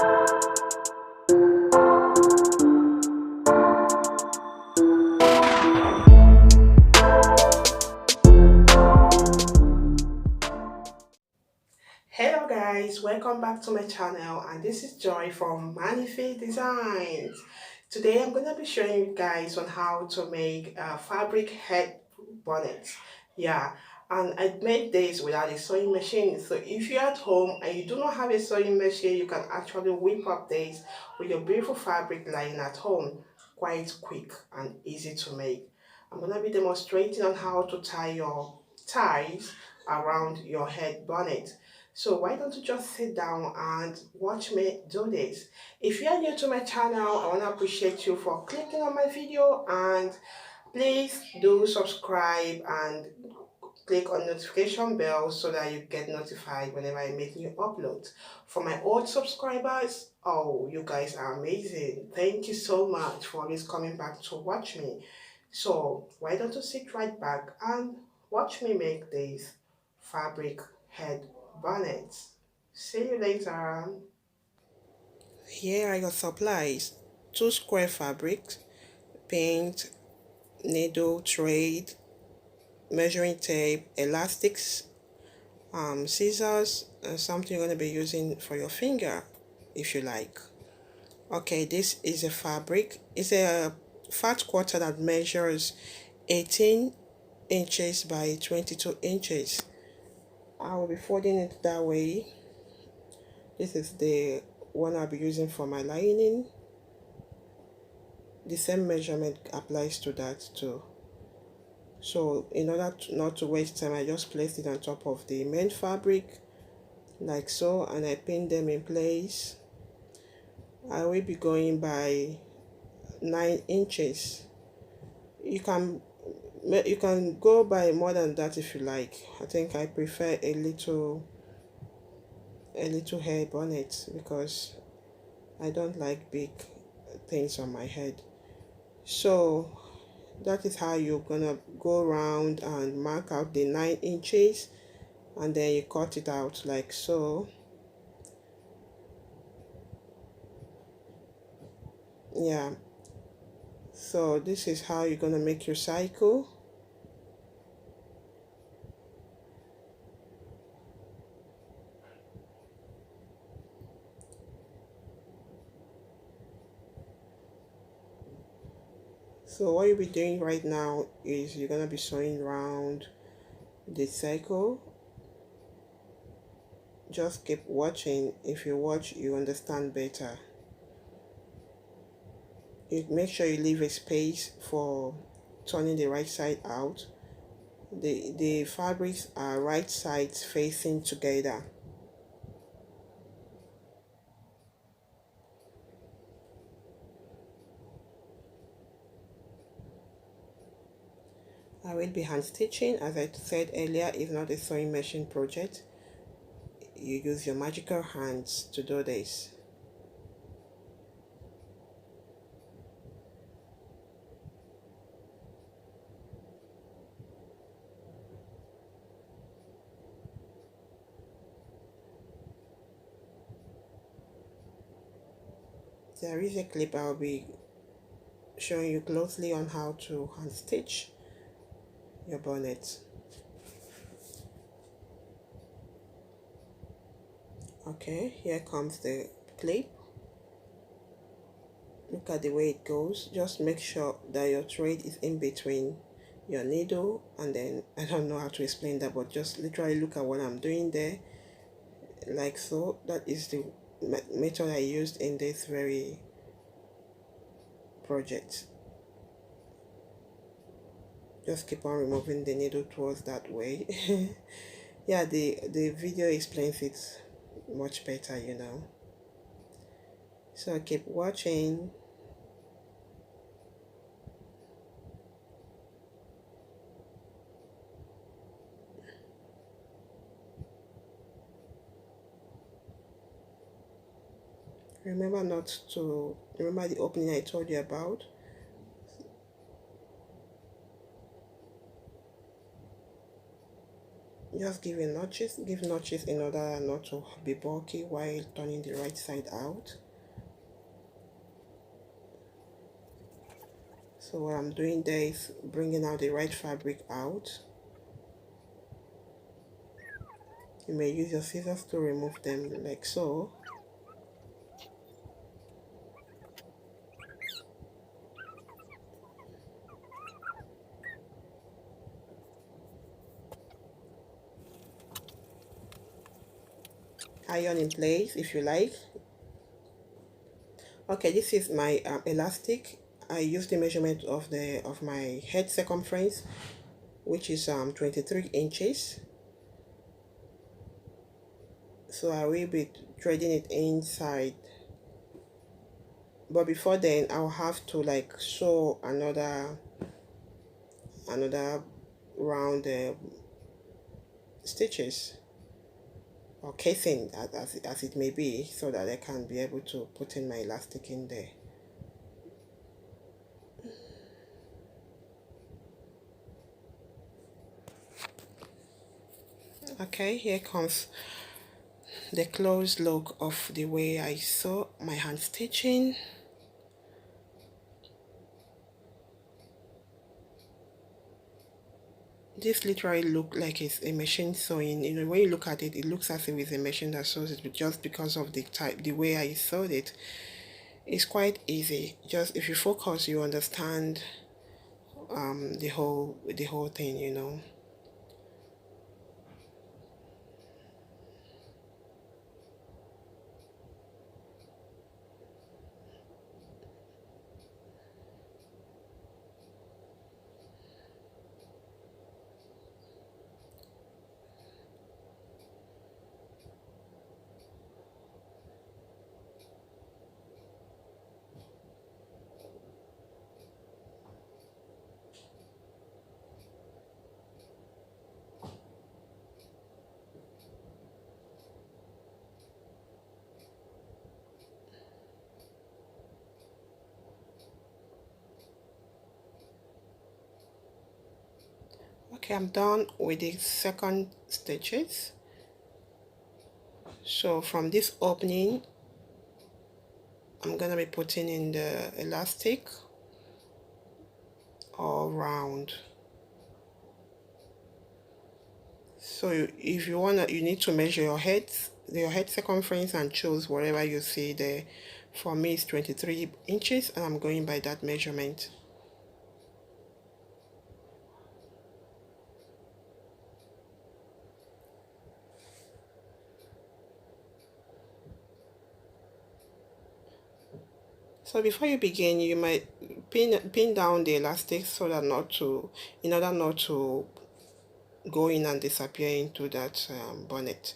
Hello guys, welcome back to my channel, and this is Joy from Famz Designs. Today I'm going to be showing you guys on how to make a fabric head bonnet. Yeah, and I made this without a sewing machine. So if you're at home and you do not have a sewing machine, you can actually whip up this with your beautiful fabric lying at home. Quite quick and easy to make. I'm going to be demonstrating on how to tie your ties around your head bonnet. So why don't you just sit down and watch me do this. If you are new to my channel, I want to appreciate you for clicking on my video, and please do subscribe and click on notification bell so that you get notified whenever I make new uploads. For my old subscribers, oh, you guys are amazing. Thank you so much for always coming back to watch me. So why don't you sit right back and watch me make this fabric head bonnet. See you later. Here are your supplies: 2 square fabrics, paint, needle, thread, measuring tape, elastics, scissors, and something you're going to be using for your finger if you like. Okay, this is a fabric. It's a fat quarter that measures 18 inches by 22 inches. I will be folding it that way. This is the one I'll be using for my lining. The same measurement applies to that too. So in order not to waste time, I just placed it on top of the main fabric like so, and I pinned them in place. I will be going by 9 inches. You can go by more than that if you like. I think I prefer a little hair bonnet because I don't like big things on my head. So that is how you're gonna go around and mark out the 9 inches, and then you cut it out like so. Yeah, so this is how you're gonna make your cycle. So what you'll be doing right now is you're gonna be sewing around the cycle. Just keep watching. If you watch, you understand better. You make sure you leave a space for turning the right side out. The fabrics are right sides facing together. I will be hand stitching. As I said earlier, it's not a sewing machine project. You use your magical hands to do this. There is a clip I'll be showing you closely on how to hand stitch your bonnet. Okay, here comes the clip. Look at the way it goes. Just make sure that your thread is in between your needle, and then I don't know how to explain that, but just literally look at what I'm doing there like so. That is the method I used in this very project. Just keep on removing the needle towards that way. Yeah, the video explains it much better, you know. So keep watching. Remember the opening I told you about. Just give notches in order not to be bulky while turning the right side out. So what I'm doing there is bringing out the right fabric out. You may use your scissors to remove them like so. Iron in place if you like. Okay, this is my elastic. I use the measurement of my head circumference, which is 23 inches. So I will be threading it inside, but before then I'll have to like sew another round stitches or casing as it may be, so that I can be able to put in my elastic in there. Okay, here comes the close look of the way I sew my hand stitching. This literally look like it's a machine sewing. You know, when you look at it, it looks as if it's a machine that sews it, but just because of the way I sewed it, it's quite easy. Just if you focus, you understand the whole thing, you know. Okay, I'm done with the second stitches. So from this opening, I'm gonna be putting in the elastic all round. So if you wanna, you need to measure your head circumference and choose whatever you see there. For me, it's 23 inches, and I'm going by that measurement. So before you begin, you might pin down the elastic so that in order not to go in and disappear into that bonnet.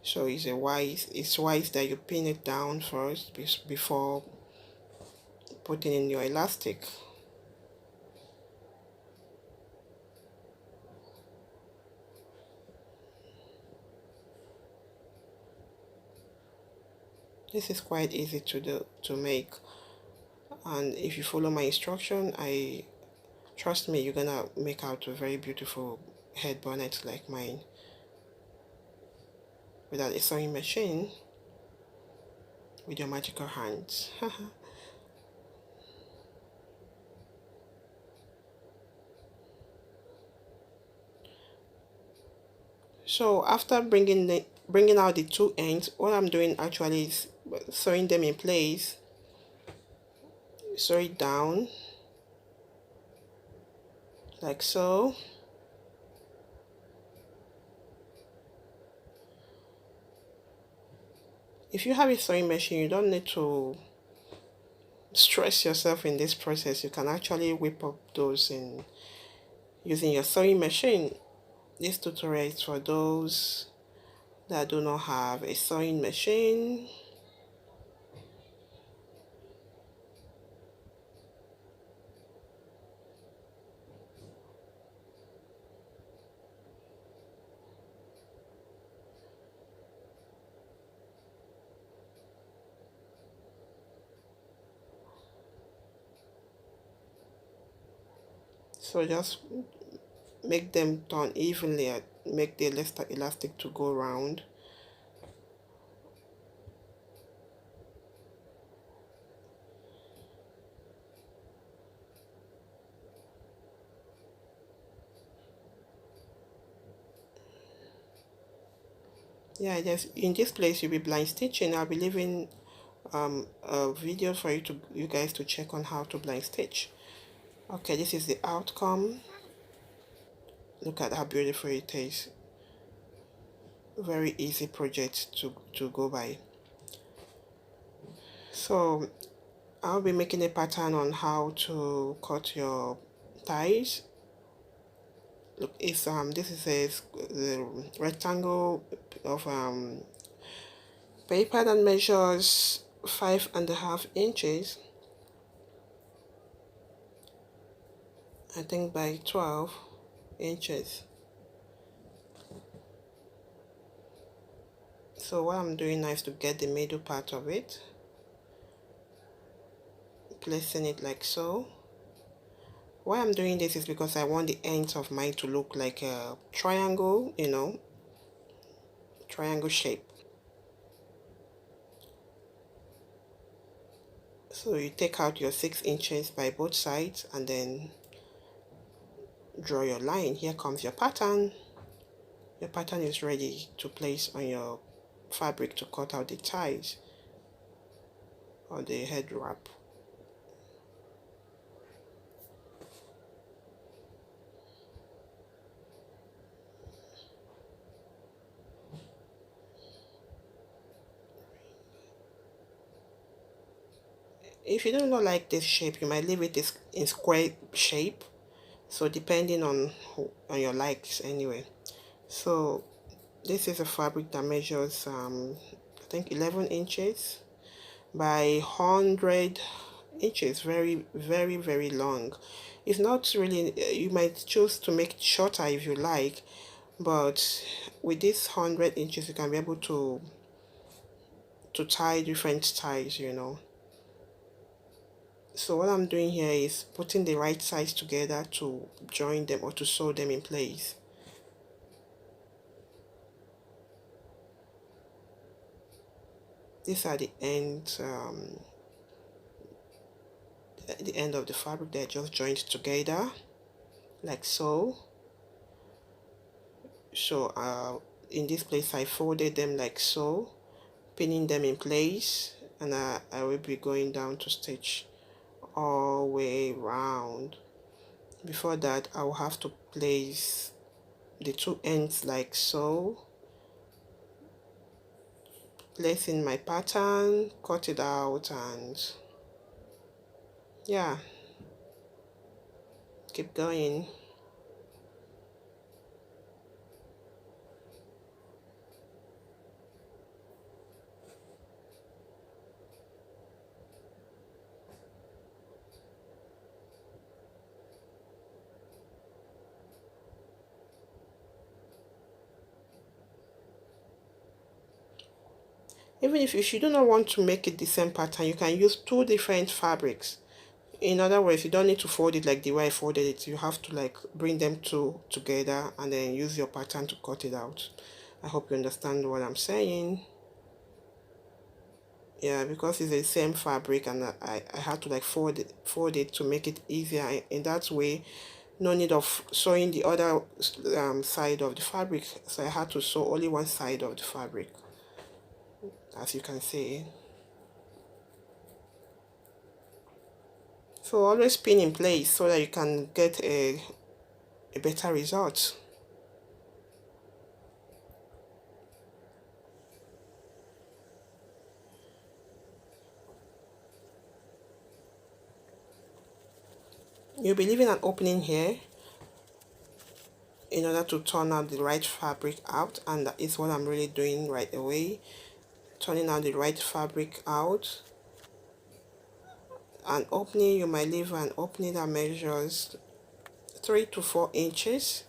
So it's wise that you pin it down first before putting in your elastic. This is quite easy to make, and if you follow my instruction, trust me, you're gonna make out a very beautiful head bonnet like mine without a sewing machine, with your magical hands. So after bringing out the two ends, what I'm doing actually is sewing them in place. Sew it down like so. If you have a sewing machine, you don't need to stress yourself in this process. You can actually whip up those in using your sewing machine. This tutorial is for those that do not have a sewing machine. So just make them turn evenly make the elastic to go round. Yeah, just in this place you'll be blind stitching. I'll be leaving a video for you guys to check on how to blind stitch. Okay, this is the outcome. Look at how beautiful it is. Very easy project to go by. So I'll be making a pattern on how to cut your ties. Look, it's this is the rectangle of paper that measures 5.5 inches, I think, by 12 inches. So what I'm doing now is to get the middle part of it, placing it like so. Why I'm doing this is because I want the ends of mine to look like a triangle, you know, triangle shape. So you take out your 6 inches by both sides and then draw your line. Here comes your pattern. Your pattern is ready to place on your fabric to cut out the ties or the head wrap. If you don't like this shape, you might leave it in square shape. So depending on your likes anyway. So this is a fabric that measures I think 11 inches by 100 inches. Very, very, very long. It's not really, you might choose to make it shorter if you like, but with this 100 inches you can be able to tie different ties, you know. So what I'm doing here is putting the right sides together to join them or to sew them in place. These are the ends, the end of the fabric. They're just joined together like so. So in this place I folded them like so, pinning them in place, and I will be going down to stitch all the way round. Before that I will have to place the two ends like so, place in my pattern, cut it out, and yeah, keep going. Even if you do not want to make it the same pattern, you can use two different fabrics. In other words, you don't need to fold it like the way I folded it. You have to like bring them two together and then use your pattern to cut it out. I hope you understand what I'm saying. Yeah, because it's the same fabric, and I had to like fold it to make it easier. In that way, no need of sewing the other side of the fabric. So I had to sew only one side of the fabric, as you can see. So always pin in place so that you can get a better result. You'll be leaving an opening here in order to turn out the right fabric out, and that is what I'm really doing right away, turning out the right fabric out. An opening, you might leave an opening that measures 3 to 4 inches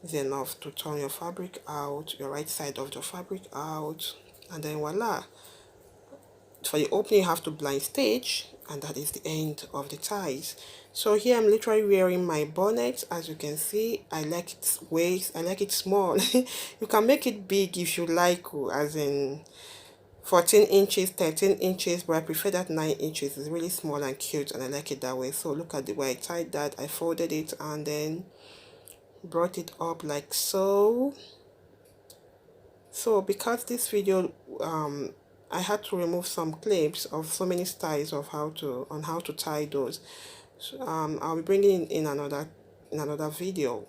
is enough to turn your fabric out, your right side of the fabric out, and then voila, for the opening you have to blind stitch, and that is the end of the ties. So here I'm literally wearing my bonnet. As you can see, I like it waist, I like it small. You can make it big if you like, as in 14 inches, 13 inches, but I prefer that 9 inches. It's really small and cute, and I like it that way. So look at the way I tied that. I folded it and then brought it up like so. So because this video I had to remove some clips of so many styles of how to tie those. So, I'll be bringing in another video.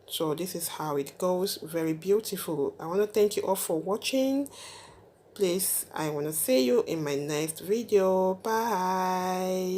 So this is how it goes. Very beautiful. I want to thank you all for watching. Please, I want to see you in my next video. Bye.